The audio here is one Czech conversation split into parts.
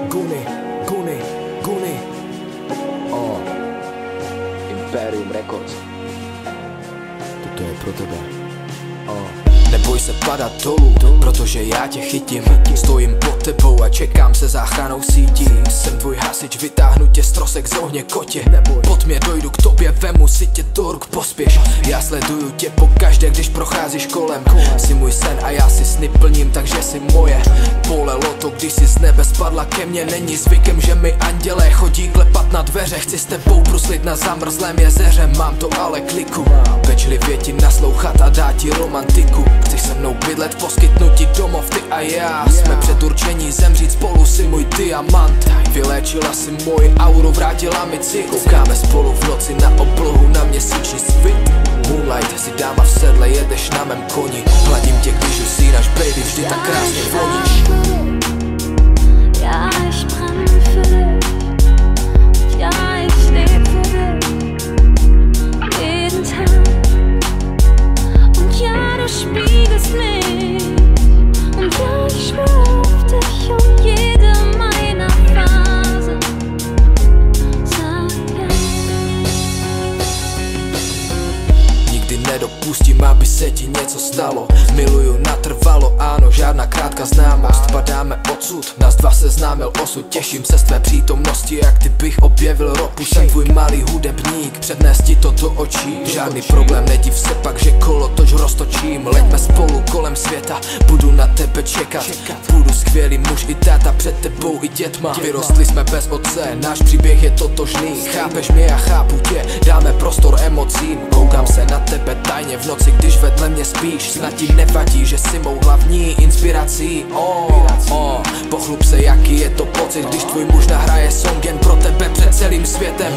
Guny. Imperium Records. Toto je pro tebe. Neboj se padat dolů, protože já tě chytím. Stojím pod tebou a čekám se záchranou sítí. Jsem tvůj hasič, vytáhnu tě z trosek z ohně kotě. Pod mě dojdu k tobě, vemu si tě do ruk, pospěš. Já sleduju tě pokaždé, když procházíš kolem. Jsi můj sen a já si sny plním, takže jsi moje. Polelo to, když jsi z nebe spadla ke mně. Není zvykem, že mi andělé chodí klepat na dveře. Chci s tebou bruslit na zamrzlém jezeře. Mám to ale kliku, pečlivě ti naslouchat a dát ti romantiku. Chceš se mnou bydlet, poskytnout ti domov, ty a já. Jsme předurčení zemřít spolu, si můj diamant. Vyléčila si moji auru, vrátila mi cit. Koukáme spolu v noci na oblohu, na měsíční svit. Moonlight, si dáma v sedle, jedeš na mém koni. Hladím tě, když usínáš, baby, vždy tak krásně voníš. Ja, ich brenne für dich. Ja, ich lebe für dich. Jeden Tag. Und ja, du spiegelst mich. Und ja, ich schwör auf dich und jede meiner Phasen. Sag ja. Nikdy nedopustím, aby se ti něco stalo. Miluju natrvalo, ano, žádná krátká známost. Padáme odsud, nás dva seznámil osud. Těším se z tvé přítomnosti, jak ty bych objevil ropu. Jsem tvůj malý hudebník, přednést ti to do očí. Žádný problém, nediv se pak, že kolotoč roztočím. Leďme spolu kolem světa, budu na tebe čekat. Budu skvělý muž i táta, před tebou i dětma. Vyrostli jsme bez otce, náš příběh je totožný. Chápeš mě, já chápu tě, dáme prostor emocím. Koukám se na tebe tajně v noci, když vedle mě spíš. Snad ti nevadí, že jsi mou hlavní inspirací. Pochlup se, jaký je to pocit, když tvůj muž nahraje song jen pro tebe před celým světem.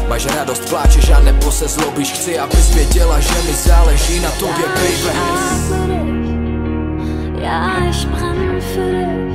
Máš radost, pláčeš a nebo se zlobíš. Chci, abys věděla, že mi záleží na tobě, baby. Ja, ich brenne für dich.